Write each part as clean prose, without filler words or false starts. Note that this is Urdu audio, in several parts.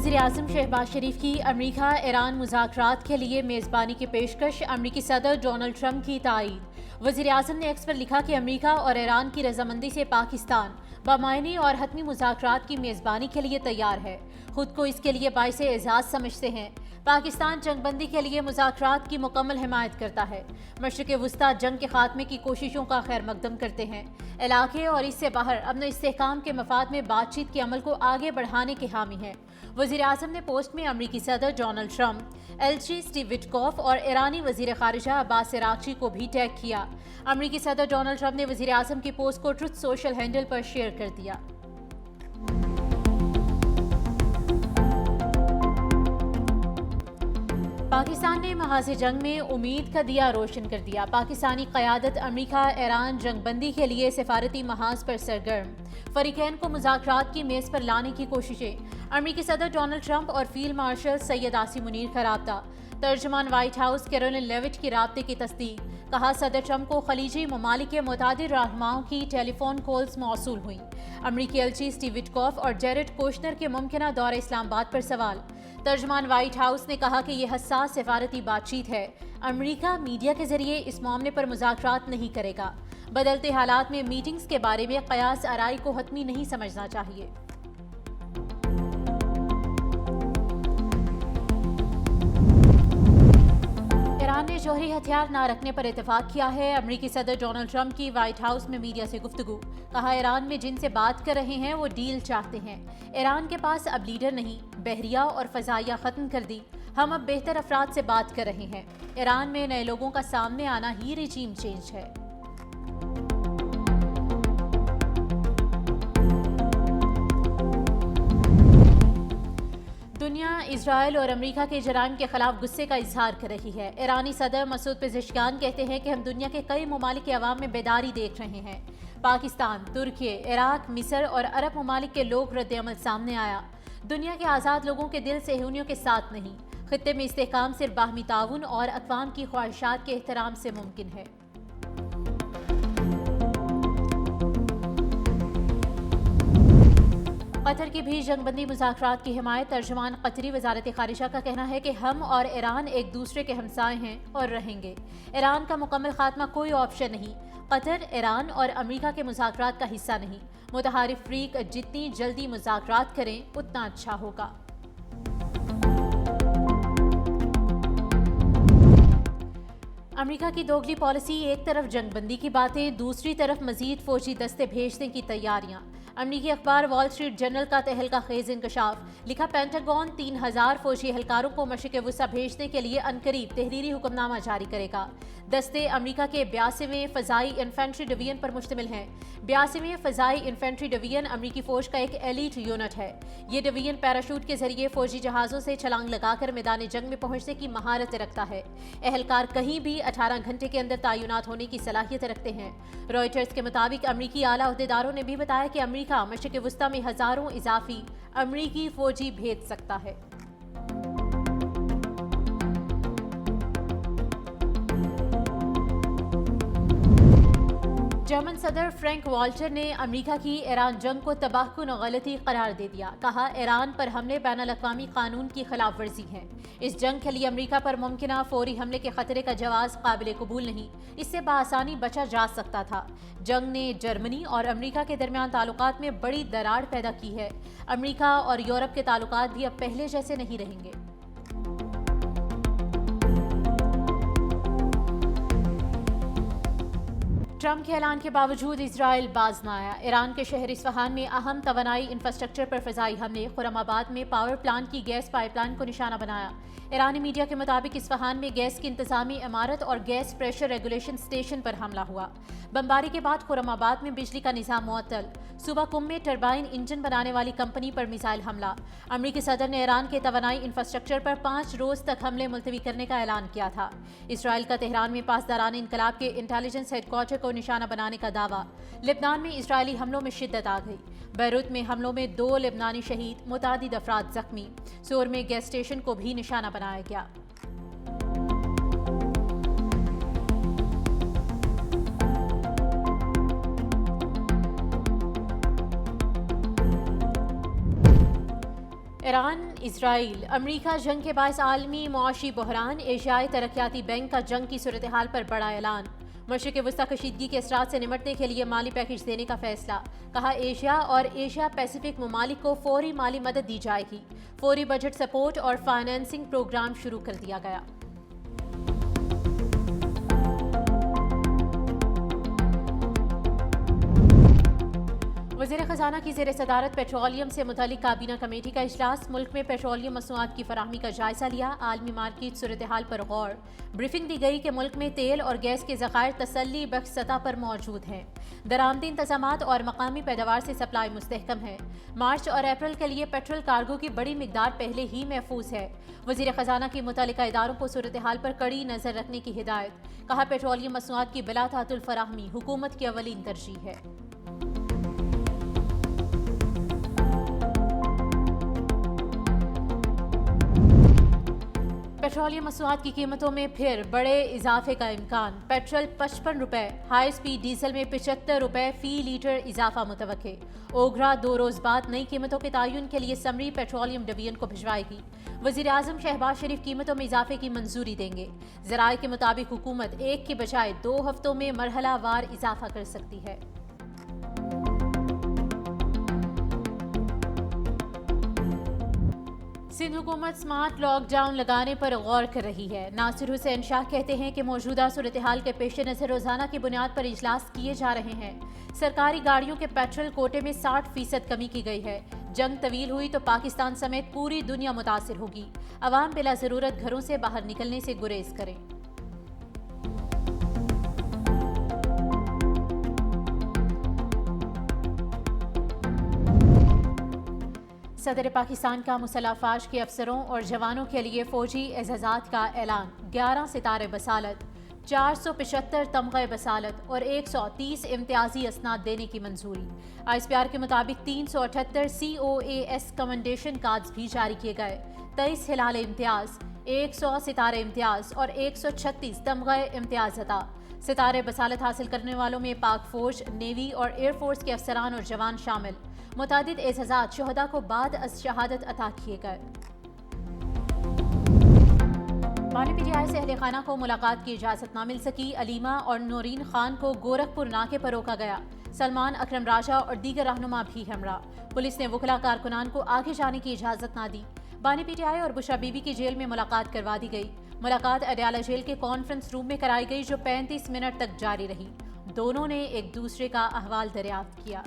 وزیر اعظم شہباز شریف کی امریکہ ایران مذاکرات کے لیے میزبانی کی پیشکش، امریکی صدر ڈونلڈ ٹرمپ کی تائید۔ وزیر اعظم نے ایکس پر لکھا کہ امریکہ اور ایران کی رضامندی سے پاکستان بامعنی اور حتمی مذاکرات کی میزبانی کے لیے تیار ہے، خود کو اس کے لیے باعث اعزاز سمجھتے ہیں۔ پاکستان جنگ بندی کے لیے مذاکرات کی مکمل حمایت کرتا ہے، مشرق وسطیٰ جنگ کے خاتمے کی کوششوں کا خیر مقدم کرتے ہیں، علاقے اور اس سے باہر امن و استحکام کے مفاد میں بات چیت کے عمل کو آگے بڑھانے کے حامی ہیں۔ وزیر اعظم نے پوسٹ میں امریکی صدر ڈونلڈ ٹرمپ، ایلچی اسٹیو وٹکوف اور ایرانی وزیر خارجہ عباس عراقچی کو بھی ٹیگ کیا۔ امریکی صدر ڈونلڈ ٹرمپ نے وزیر اعظم کی پوسٹ کو ٹروتھ سوشل ہینڈل پر شیئر کر دیا۔ پاکستان نے محاذ جنگ میں امید کا دیا روشن کر دیا۔ پاکستانی قیادت امریکہ ایران جنگ بندی کے لیے سفارتی محاذ پر سرگرم، فریقین کو مذاکرات کی میز پر لانے کی کوششیں۔ امریکی صدر ڈونلڈ ٹرمپ اور فیلڈ مارشل سید عاصم منیر کا رابطہ، ترجمان وائٹ ہاؤس کیرولین لیوٹ کی رابطے کی تصدیق۔ کہا صدر ٹرمپ کو خلیجی ممالک کے متعدد رہنماؤں کی ٹیلی فون کالز موصول ہوئیں۔ امریکی ایلچی اسٹیو وٹکوف اور جیرڈ کوشنر کے ممکنہ دورہ اسلام آباد پر سوال۔ ترجمان وائٹ ہاؤس نے کہا کہ یہ حساس سفارتی بات چیت ہے، امریکہ میڈیا کے ذریعے اس معاملے پر مذاکرات نہیں کرے گا۔ بدلتے حالات میں میٹنگز کے بارے میں قیاس آرائی کو حتمی نہیں سمجھنا چاہیے۔ ایران نے جوہری ہتھیار نہ رکھنے پر اتفاق کیا ہے۔ امریکی صدر ڈونلڈ ٹرمپ کی وائٹ ہاؤس میں میڈیا سے گفتگو۔ کہا ایران میں جن سے بات کر رہے ہیں وہ ڈیل چاہتے ہیں۔ ایران کے پاس اب لیڈر نہیں، بحریہ اور فضائیہ ختم کر دی، ہم اب بہتر افراد سے بات کر رہے ہیں۔ ایران میں نئے لوگوں کا سامنے آنا ہی ریجیم چینج ہے۔ دنیا اسرائیل اور امریکہ کے جرائم کے خلاف غصے کا اظہار کر رہی ہے۔ ایرانی صدر مسعود پزشکیان کہتے ہیں کہ ہم دنیا کے کئی ممالک کے عوام میں بیداری دیکھ رہے ہیں۔ پاکستان، ترکی، عراق، مصر اور عرب ممالک کے لوگ رد عمل سامنے آیا۔ دنیا کے آزاد لوگوں کے دل صہیونیوں کے ساتھ نہیں۔ خطے میں استحکام صرف باہمی تعاون اور اقوام کی خواہشات کے احترام سے ممکن ہے۔ قطر کی بھی جنگ بندی مذاکرات کی حمایت۔ ترجمان قطری وزارت خارجہ کا کہنا ہے کہ ہم اور ایران ایک دوسرے کے ہمسائے ہیں اور رہیں گے۔ ایران کا مکمل خاتمہ کوئی آپشن نہیں۔ قطر، ایران اور امریکہ کے مذاکرات کا حصہ نہیں۔ متحارب فریق جتنی جلدی مذاکرات کریں اتنا اچھا ہوگا۔ امریکہ کی دوگلی پالیسی، ایک طرف جنگ بندی کی باتیں، دوسری طرف مزید فوجی دستے بھیجنے کی تیاریاں۔ امریکی اخبار وال اسٹریٹ جرنل کا تہلکہ خیز انکشاف۔ لکھا پینٹاگون 3000 فوجی اہلکاروں کو مشرق وسطیٰ بھیجنے کے لیے عنقریب تحریری حکم نامہ جاری کرے گا۔ دستے امریکہ کے 82ویں فضائی انفینٹری ڈویژن پر مشتمل ہیں۔ 82ویں فضائی انفینٹری ڈویژن امریکی فوج کا ایک ایلیٹ یونٹ ہے۔ یہ ڈویژن پیراشوٹ کے ذریعے فوجی جہازوں سے چھلانگ لگا کر میدان جنگ میں پہنچنے کی مہارت رکھتا ہے۔ اہلکار کہیں بھی 18 گھنٹے کے اندر تعینات ہونے کی صلاحیت رکھتے ہیں۔ رائٹرز کے مطابق امریکی اعلیٰ عہدیداروں نے بھی بتایا کہ امریکہ مشرق وسطیٰ میں ہزاروں اضافی امریکی فوجی بھیج سکتا ہے۔ جرمن صدر فرینک والٹر نے امریکہ کی ایران جنگ کو تباہ کن غلطی قرار دے دیا۔ کہا ایران پر حملے بین الاقوامی قانون کی خلاف ورزی ہے۔ اس جنگ کے لیے امریکہ پر ممکنہ فوری حملے کے خطرے کا جواز قابل قبول نہیں، اس سے بآسانی بچا جا سکتا تھا۔ جنگ نے جرمنی اور امریکہ کے درمیان تعلقات میں بڑی دراڑ پیدا کی ہے۔ امریکہ اور یورپ کے تعلقات بھی اب پہلے جیسے نہیں رہیں گے۔ ٹرمپ کے اعلان کے باوجود اسرائیل باز نہ آیا۔ ایران کے شہر اصفہان میں اہم توانائی انفراسٹرکچر پر فضائی حملے، خرم آباد میں پاور پلانٹ کی گیس پائپ لائن کو نشانہ بنایا۔ ایرانی میڈیا کے مطابق اصفہان میں گیس کی انتظامی عمارت اور گیس پریشر ریگولیشن اسٹیشن پر حملہ ہوا۔ بمباری کے بعد خرم آباد میں بجلی کا نظام معطل۔ صوبہ قم میں ٹربائن انجن بنانے والی کمپنی پر میزائل حملہ۔ امریکی صدر نے ایران کے توانائی انفراسٹرکچر پر 5 روز تک حملے ملتوی کرنے کا اعلان کیا تھا۔ اسرائیل کا تہران میں پاسداران انقلاب کے انٹیلیجنس ہیڈ کوارٹر کو نشانہ بنانے کا دعویٰ۔ لبنان میں اسرائیلی حملوں میں شدت آ گئی۔ بیروت میں حملوں میں 2 لبنانی شہید، متعدد افراد زخمی۔ سور میں گیس اسٹیشن کو بھی نشانہ بنایا گیا۔ ایران اسرائیل امریکہ جنگ کے باعث عالمی معاشی بحران، ایشیائی ترقیاتی بینک کا جنگ کی صورتحال پر بڑا اعلان۔ مشرق وسطی کشیدگی کے اثرات سے نمٹنے کے لیے مالی پیکج دینے کا فیصلہ، کہا ایشیا اور ایشیا پیسیفک ممالک کو فوری مالی مدد دی جائے گی، فوری بجٹ سپورٹ اور فائنانسنگ پروگرام شروع کر دیا گیا۔ وزیر خزانہ کی زیر صدارت پیٹرولیم سے متعلق کابینہ کمیٹی کا اجلاس، ملک میں پیٹرولیم مصنوعات کی فراہمی کا جائزہ لیا، عالمی مارکیٹ صورتحال پر غور۔ بریفنگ دی گئی کہ ملک میں تیل اور گیس کے ذخائر تسلی بخش سطح پر موجود ہیں، درآمدی انتظامات اور مقامی پیداوار سے سپلائی مستحکم ہے۔ مارچ اور اپریل کے لیے پیٹرول کارگو کی بڑی مقدار پہلے ہی محفوظ ہے۔ وزیر خزانہ کی متعلقہ اداروں کو صورتحال پر کڑی نظر رکھنے کی ہدایت، کہا پیٹرولیم مصنوعات کی بلا تعطل فراہمی حکومت کی اولین ترجیح ہے۔ پیٹرولیم مصنوعات کی قیمتوں میں پھر بڑے اضافے کا امکان، پیٹرول 55 روپے، ہائی سپیڈ ڈیزل میں 75 روپے فی لیٹر اضافہ متوقع۔ اوگرا 2 روز بعد نئی قیمتوں کے تعین کے لیے سمری پیٹرولیم ڈویژن کو بھجوائے گی۔ وزیر اعظم شہباز شریف قیمتوں میں اضافے کی منظوری دیں گے۔ ذرائع کے مطابق حکومت 1 کے بجائے 2 ہفتوں میں مرحلہ وار اضافہ کر سکتی ہے۔ سندھ حکومت سمارٹ لاک ڈاؤن لگانے پر غور کر رہی ہے۔ ناصر حسین شاہ کہتے ہیں کہ موجودہ صورتحال کے پیش نظر روزانہ کی بنیاد پر اجلاس کیے جا رہے ہیں۔ سرکاری گاڑیوں کے پیٹرول کوٹے میں 60% کمی کی گئی ہے۔ جنگ طویل ہوئی تو پاکستان سمیت پوری دنیا متاثر ہوگی۔ عوام بلا ضرورت گھروں سے باہر نکلنے سے گریز کریں۔ صدر پاکستان کا مسلح افواج کے افسروں اور جوانوں کے لیے فوجی اعزازات کا اعلان، 11 ستارے بصالت، 475 تمغہ بصالت اور 130 امتیازی اسناد دینے کی منظوری۔ ISPR کے مطابق 378 COAS کمنڈیشن کارڈز بھی جاری کیے گئے، 23 ہلال امتیاز، 100 ستارے امتیاز اور 136 تمغہ امتیاز عطا۔ ستارے بصالت حاصل کرنے والوں میں پاک فوج، نیوی اور ایئر فورس کے افسران اور جوان شامل۔ متعدد اعزازات شہداء کو بعد از شہادت عطا کیے گئے۔ بانی PTI سے اہل خانہ کو ملاقات کی اجازت نہ مل سکی، علیمہ اور نورین خان کو گورکھپور ناکے پر روکا گیا، سلمان اکرم راجہ اور دیگر رہنما بھی ہمراہ۔ پولیس نے وکلاء کارکنان کو آگے جانے کی اجازت نہ دی۔ بانی PTI اور بشرا بی بی کی جیل میں ملاقات کروا دی گئی۔ ملاقات اڈیالہ جیل کے کانفرنس روم میں کرائی گئی، جو 35 منٹ تک جاری رہی۔ دونوں نے ایک دوسرے کا احوال دریافت کیا۔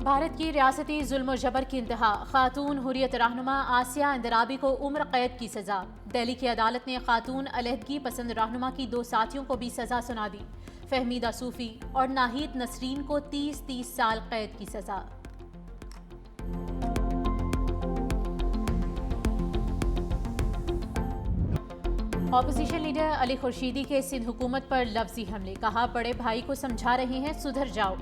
بھارت کی ریاستی ظلم و جبر کی انتہا، خاتون حریت رہنما آسیہ اندرابی کو عمر قید کی سزا۔ دہلی کی عدالت نے خاتون علیحدگی پسند رہنما کی 2 ساتھیوں کو بھی سزا سنا دی، فہمیدہ صوفی اور ناہید نسرین کو 30 سال قید کی سزا۔ اپوزیشن لیڈر علی خورشیدی کے سندھ حکومت پر لفظی حملے، کہا بڑے بھائی کو سمجھا رہے ہیں سدھر جاؤ۔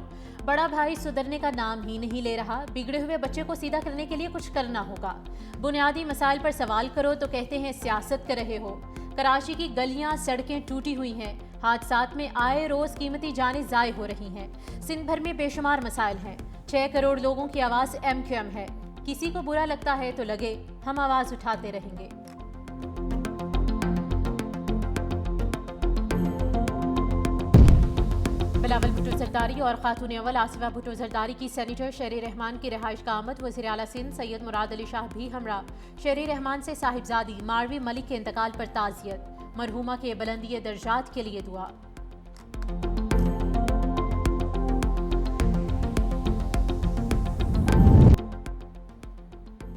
بڑا بھائی سدھرنے کا نام ہی نہیں لے رہا، بگڑے ہوئے بچے کو سیدھا کرنے کے لیے کچھ کرنا ہوگا۔ بنیادی مسائل پر سوال کرو تو کہتے ہیں سیاست کر رہے ہو۔ کراچی کی گلیاں سڑکیں ٹوٹی ہوئی ہیں، حادثات میں آئے روز قیمتی جانیں ضائع ہو رہی ہیں۔ سندھ بھر میں بے شمار مسائل ہیں، 6 کروڑ لوگوں کی آواز MQM ہے۔ کسی کو برا لگتا ہے تو لگے، ہم آواز اٹھاتے رہیں گے۔ بلاول بھٹو زرداری اور خاتون اول آصفہ بھٹو زرداری کی سینیٹر شہری رحمان کی رہائش کا آمد، وزیر اعلیٰ سندھ سید مراد علی شاہ بھی ہمراہ۔ شہری رحمان سے صاحبزادی ماروی ملک کے انتقال پر تعزیت، مرحومہ کے بلندی درجات کے لیے دعا۔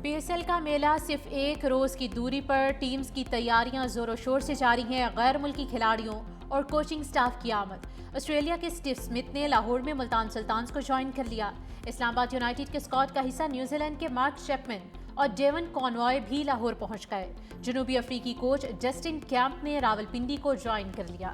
PSL کا میلہ صرف 1 روز کی دوری پر، ٹیمز کی تیاریاں زور و شور سے جاری ہیں، غیر ملکی کھلاڑیوں اور کوچنگ سٹاف کی آمد۔ آسٹریلیا کے اسٹیو اسمتھ نے لاہور میں ملتان سلطانز کو جوائن کر لیا۔ اسلام آباد یونائیٹڈ کے اسکواڈ کا حصہ نیوزی لینڈ کے مارک چیپمن اور ڈیون کانوائے بھی لاہور پہنچ گئے۔ جنوبی افریقی کوچ جسٹن کیمپ نے راولپنڈی کو جوائن کر لیا۔